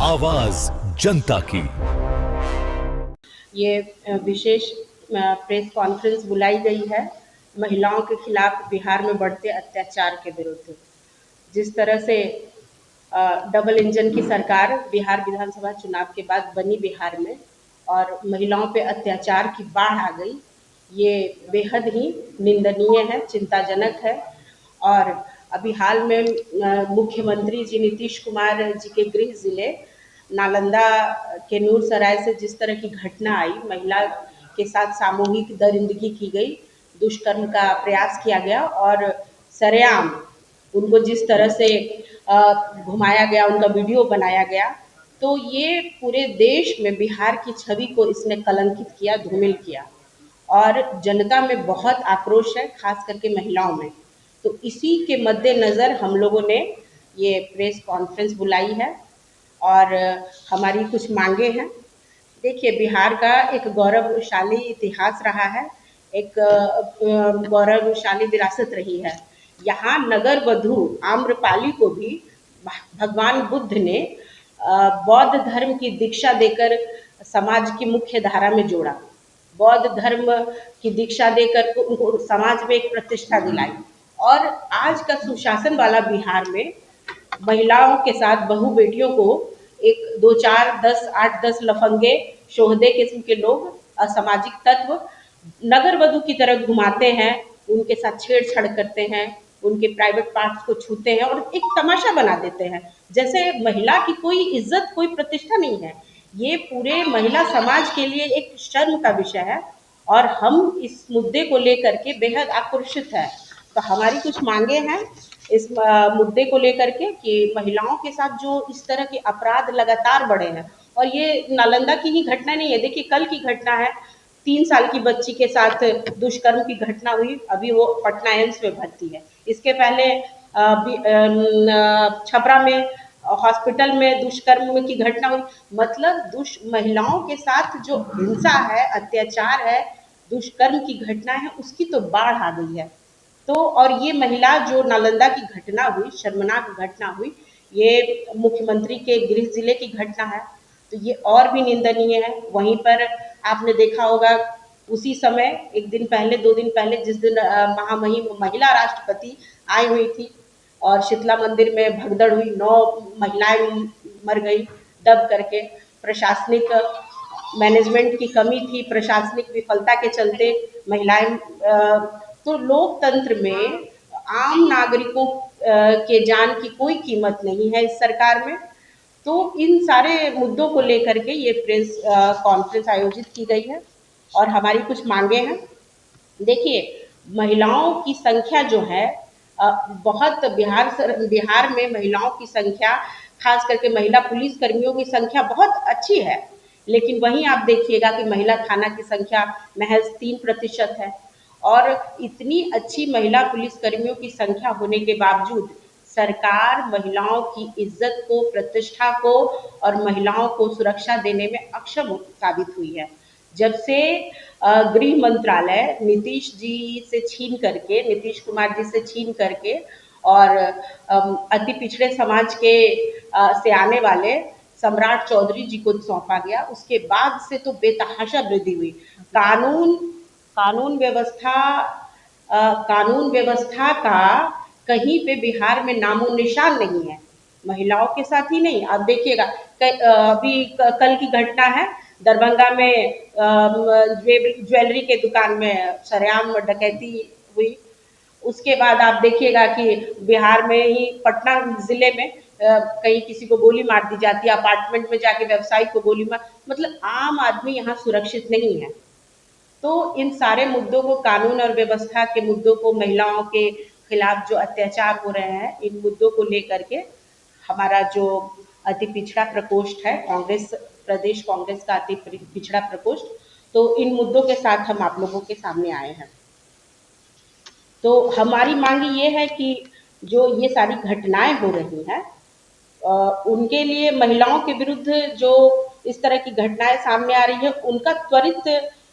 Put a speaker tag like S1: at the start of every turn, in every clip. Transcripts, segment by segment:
S1: आवाज जनता की।
S2: ये विशेष प्रेस कॉन्फ्रेंस बुलाई गई है महिलाओं के खिलाफ बिहार में बढ़ते अत्याचार के विरुद्ध। जिस तरह से डबल इंजन की सरकार बिहार विधानसभा चुनाव के बाद बनी बिहार में और महिलाओं पे अत्याचार की बाढ़ आ गई, ये बेहद ही निंदनीय है, चिंताजनक है। और अभी हाल में मुख्यमंत्री जी नीतीश कुमार जी के गृह जिले नालंदा के नूरसराय से जिस तरह की घटना आई, महिला के साथ सामूहिक दरिंदगी की गई, दुष्कर्म का प्रयास किया गया और सरेआम उनको जिस तरह से घुमाया गया, उनका वीडियो बनाया गया, तो ये पूरे देश में बिहार की छवि को इसने कलंकित किया, धूमिल किया और जनता में बहुत आक्रोश है, खास करके महिलाओं में। तो इसी के मद्देनज़र हम लोगों ने ये प्रेस कॉन्फ्रेंस बुलाई है और हमारी कुछ मांगे हैं। देखिए, बिहार का एक गौरवशाली इतिहास रहा है, एक गौरवशाली विरासत रही है। यहाँ नगर वधू आम्रपाली को भी भगवान बुद्ध ने बौद्ध धर्म की दीक्षा देकर समाज की मुख्य धारा में जोड़ा, बौद्ध धर्म की दीक्षा देकर उनको समाज में एक प्रतिष्ठा दिलाई। और आज का सुशासन वाला बिहार में महिलाओं के साथ बहू बेटियों को एक 2 4 10 8 10 लफंगे शोहदे किस्म के लोग, असामाजिक तत्व नगर वधू की तरह घुमाते हैं, उनके साथ छेड़छाड़ करते हैं, उनके प्राइवेट पार्ट्स को छूते हैं और एक तमाशा बना देते हैं, जैसे महिला की कोई इज्जत, कोई प्रतिष्ठा नहीं है। ये पूरे महिला समाज के लिए एक शर्म का विषय है और हम इस मुद्दे को लेकर के बेहद आक्रोशित है। तो हमारी कुछ मांगे हैं इस मुद्दे को लेकर के कि महिलाओं के साथ जो इस तरह के अपराध लगातार बढ़े हैं, और ये नालंदा की ही घटना नहीं है, देखिए कल की घटना है, 3 साल की बच्ची के साथ दुष्कर्म की घटना हुई, अभी वो पटना एम्स में भर्ती है। इसके पहले छपरा में हॉस्पिटल में दुष्कर्म की घटना हुई। मतलब महिलाओं के साथ जो हिंसा है, अत्याचार है, दुष्कर्म की घटना है, उसकी तो बाढ़ आ गई है। तो और ये महिला जो नालंदा की घटना हुई, शर्मनाक घटना हुई, ये मुख्यमंत्री के गृह जिले की घटना है, तो ये और भी निंदनीय है। वहीं पर आपने देखा होगा उसी समय एक दिन पहले, 2 दिन पहले, जिस दिन महामहिम महिला राष्ट्रपति आई हुई थी और शीतला मंदिर में भगदड़ हुई, 9 महिलाएं मर गई दब करके। प्रशासनिक मैनेजमेंट की कमी थी, प्रशासनिक विफलता के चलते महिलाएं तो लोकतंत्र में आम नागरिकों के जान की कोई कीमत नहीं है इस सरकार में। तो इन सारे मुद्दों को लेकर के ये प्रेस कॉन्फ्रेंस आयोजित की गई है और हमारी कुछ मांगे हैं। देखिए, महिलाओं की संख्या जो है बहुत बिहार में महिलाओं की संख्या, खास करके महिला पुलिस कर्मियों की संख्या बहुत अच्छी है, लेकिन वहीं आप देखिएगा कि महिला थाना की संख्या महज 3% है। और इतनी अच्छी महिला पुलिस कर्मियों की संख्या होने के बावजूद सरकार महिलाओं की इज्जत को, प्रतिष्ठा को और महिलाओं को सुरक्षा देने में अक्षम साबित हुई है। जब से गृह मंत्रालय नीतीश जी से छीन करके, नीतीश कुमार जी से छीन करके और अति पिछड़े समाज के से आने वाले सम्राट चौधरी जी को सौंपा गया, उसके बाद से तो बेतहाशा वृद्धि हुई। कानून व्यवस्था का कहीं पे बिहार में नामो निशान नहीं है, महिलाओं के साथ ही नहीं। आप देखिएगा अभी कल की घटना है, दरभंगा में ज्वेलरी के दुकान में सरेआम डकैती हुई। उसके बाद आप देखिएगा कि बिहार में ही पटना जिले में कहीं किसी को गोली मार दी जाती है, अपार्टमेंट में जाके व्यवसायी को गोली मार, मतलब आम आदमी यहाँ सुरक्षित नहीं है। तो इन सारे मुद्दों को, कानून और व्यवस्था के मुद्दों को, महिलाओं के खिलाफ जो अत्याचार हो रहे हैं, इन मुद्दों को लेकर के हमारा जो अति पिछड़ा प्रकोष्ठ है, प्रदेश कांग्रेस का अति पिछड़ा प्रकोष्ठ, तो इन मुद्दों के साथ हम आप लोगों के सामने आए हैं। तो हमारी मांग ये है कि जो ये सारी घटनाएं हो रही हैं, उनके लिए महिलाओं के विरुद्ध जो इस तरह की घटनाएं सामने आ रही है, उनका त्वरित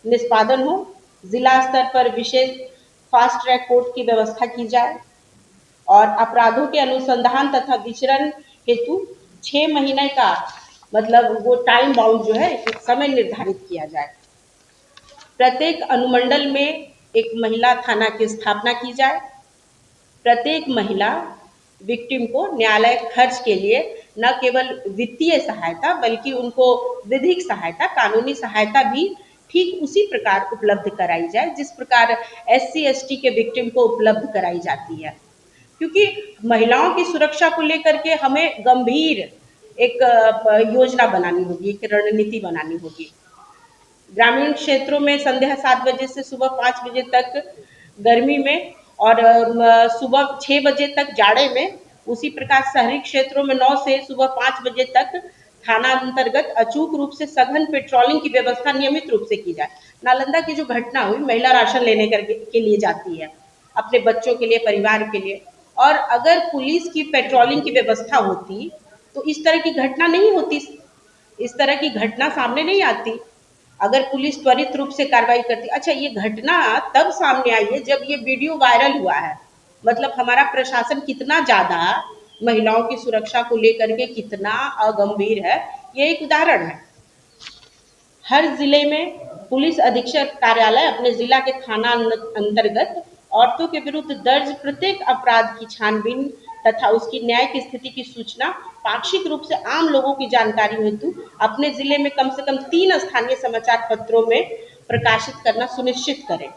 S2: निष्पादन हो। जिला स्तर पर विशेष फास्ट ट्रैक कोर्ट की व्यवस्था की जाए और अपराधों के अनुसंधान तथा विचरण हेतु 6 महीने का मतलब वो टाइम बाउंड जो है, एक समय निर्धारित किया जाए। प्रत्येक अनुमंडल में एक महिला थाना की स्थापना की जाए। प्रत्येक महिला विक्टिम को न्यायालय खर्च के लिए न केवल वित्तीय सहायता बल्कि उनको विधिक सहायता, कानूनी सहायता भी ठीक उसी प्रकार उपलब्ध कराई जाए जिस प्रकार SC/ST के विक्टिम को उपलब्ध कराई जाती है। क्योंकि महिलाओं की सुरक्षा को लेकर के हमें गंभीर एक योजना बनानी होगी, एक रणनीति बनानी होगी। ग्रामीण क्षेत्रों में संध्या 7 बजे से सुबह 5 बजे तक गर्मी में और सुबह 6 बजे तक जाड़े में, उसी प्रकार शहरी क्षेत्रों में 9 से सुबह 5 बजे तक थाना अंतर्गत अचूक रूप से सघन पेट्रोलिंग की व्यवस्था नियमित रूप से की जाए। नालंदा की जो घटना हुई, महिला राशन लेने के लिए जाती है अपने बच्चों के लिए, परिवार के लिए, और अगर पुलिस की पेट्रोलिंग की व्यवस्था होती तो इस तरह की घटना नहीं होती, इस तरह की घटना सामने नहीं आती। अगर पुलिस त्वरित रूप से कार्रवाई करती। अच्छा, ये घटना तब सामने आई है जब ये वीडियो वायरल हुआ है। मतलब हमारा प्रशासन कितना ज़्यादा महिलाओं की सुरक्षा को लेकर के कितना अगंभीर है, ये एक उदाहरण है। हर जिले में पुलिस अधीक्षक कार्यालय अपने जिला के थाना अंतर्गत औरतों के विरुद्ध दर्ज प्रत्येक अपराध की छानबीन तथा उसकी न्यायिक स्थिति की सूचना पाक्षिक रूप से आम लोगों की जानकारी हेतु अपने जिले में कम से कम 3 स्थानीय समाचार पत्रों में प्रकाशित करना सुनिश्चित करें।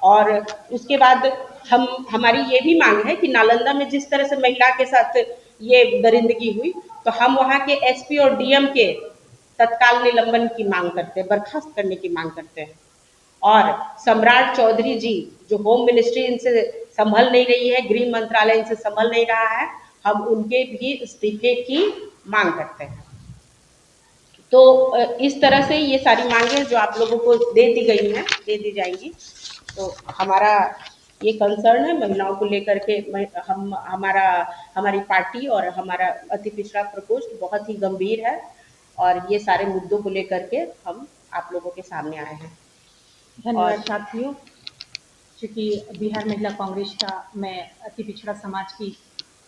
S2: और उसके बाद हमारी ये भी मांग है कि नालंदा में जिस तरह से महिला के साथ ये दरिंदगी हुई, तो हम वहाँ के SP और DM के तत्काल निलंबन की मांग करते हैं, बर्खास्त करने की मांग करते हैं। और सम्राट चौधरी जी, जो होम मिनिस्ट्री इनसे संभल नहीं रही है, गृह मंत्रालय इनसे संभल नहीं रहा है, हम उनके भी इस्तीफे की मांग करते हैं। तो इस तरह से ये सारी मांगें जो आप लोगों को दे दी गई हैं, दे दी जाएंगी। तो हमारा ये कंसर्न है महिलाओं को लेकर के। हमारी पार्टी और हमारा अति पिछड़ा प्रकोष्ठ बहुत ही गंभीर है और ये सारे मुद्दों को लेकर के हम आप लोगों के सामने आए हैं।
S3: धन्यवाद साथियों। चूँकि बिहार महिला कांग्रेस का मैं अति पिछड़ा समाज की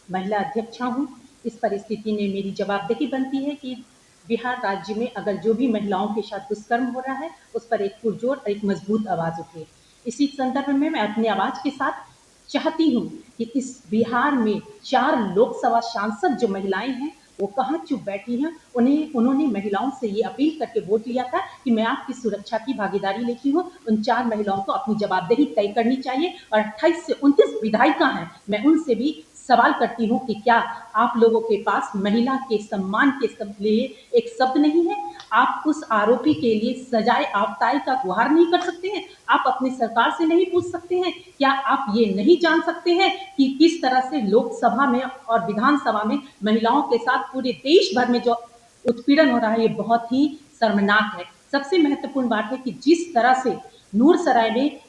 S3: महिला अध्यक्षा हूँ, इस परिस्थिति में मेरी जवाबदेही बनती है कि बिहार राज्य में अगर जो भी महिलाओं के साथ दुष्कर्म हो रहा है उस पर एक पुरजोर और एक मजबूत आवाज़ उठे। इसी संदर्भ में मैं अपनी आवाज़ के साथ चाहती हूँ कि इस बिहार में 4 लोकसभा सांसद जो महिलाएं हैं वो कहाँ चुप बैठी हैं। उन्होंने महिलाओं से ये अपील करके वोट लिया था कि मैं आपकी सुरक्षा की भागीदारी लेती हूँ। उन 4 महिलाओं को अपनी जवाबदेही तय करनी चाहिए और 28 से 29 विधायिका हैं, मैं उनसे भी सवाल करती हूँ कि क्या आप लोगों के पास महिला के सम्मान के लिए एक शब्द नहीं है? आप उस आरोपी के लिए सजाए आपताई का गुहार नहीं कर सकते हैं? आप अपनी सरकार से नहीं पूछ सकते हैं? क्या आप ये नहीं जान सकते हैं कि किस तरह से लोकसभा में और विधानसभा में महिलाओं के साथ पूरे देश भर में जो उत्पीड़न हो रहा है, ये बहुत ही शर्मनाक है। सबसे महत्वपूर्ण बात है कि जिस तरह से नूरसराय में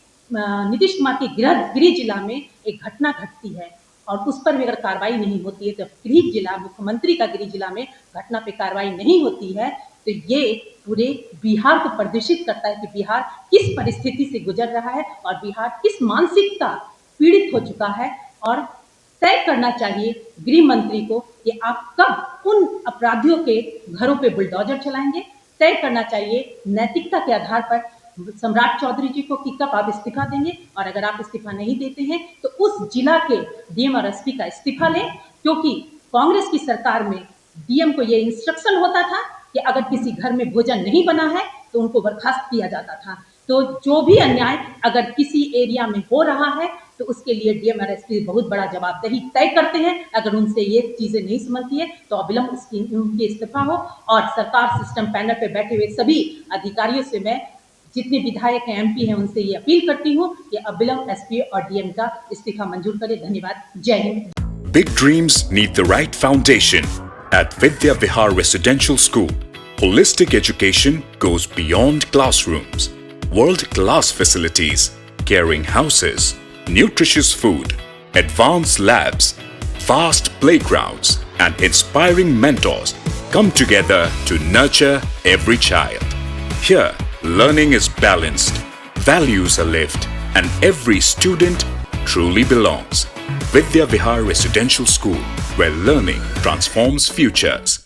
S3: नीतीश कुमार के गृह जिला में एक घटना घटती है और उस पर भी अगर कार्रवाई नहीं होती है, जब गृह जिला, मुख्यमंत्री का गृह जिला में घटना पे कार्रवाई नहीं होती है, तो ये पूरे बिहार को प्रदर्शित करता है कि बिहार किस परिस्थिति से गुजर रहा है और बिहार किस मानसिकता पीड़ित हो चुका है। और तय करना चाहिए गृह मंत्री को कि आप कब उन अपराधियों के घरों पे बुलडोजर चलाएंगे। तय करना चाहिए नैतिकता के आधार पर सम्राट चौधरी जी को कि कब आप इस्तीफा देंगे, और अगर आप इस्तीफा नहीं देते हैं तो उस जिला के DM और SP का इस्तीफा लें, क्योंकि कांग्रेस की सरकार में DM को ये इंस्ट्रक्शन होता था कि अगर किसी घर में भोजन नहीं बना है तो उनको बर्खास्त किया जाता था। तो जो भी अन्याय अगर किसी एरिया में हो रहा है तो उसके लिए DM और SP बहुत बड़ा जवाबदेही तय करते हैं। अगर उनसे ये चीज़ें नहीं समझती है तो अविलंब उनकी इस्तीफा हो। और सरकार सिस्टम पैनल पर बैठे हुए सभी अधिकारियों से मैं, जितने विधायक हैं, MP हैं, उनसे ये अपील करती हूँ कि अविलंब SP और DM का इस्तीफा मंजूर करें। धन्यवाद। जय Hind.
S1: Big dreams need the right foundation. At Vidya Vihar Residential School, holistic education goes beyond classrooms. World-class facilities, caring houses, nutritious food, advanced labs, vast playgrounds, and inspiring mentors come together to nurture every child. Here, learning is balanced, values are lived, and every student truly belongs. Vidya Vihar Residential School, where learning transforms futures.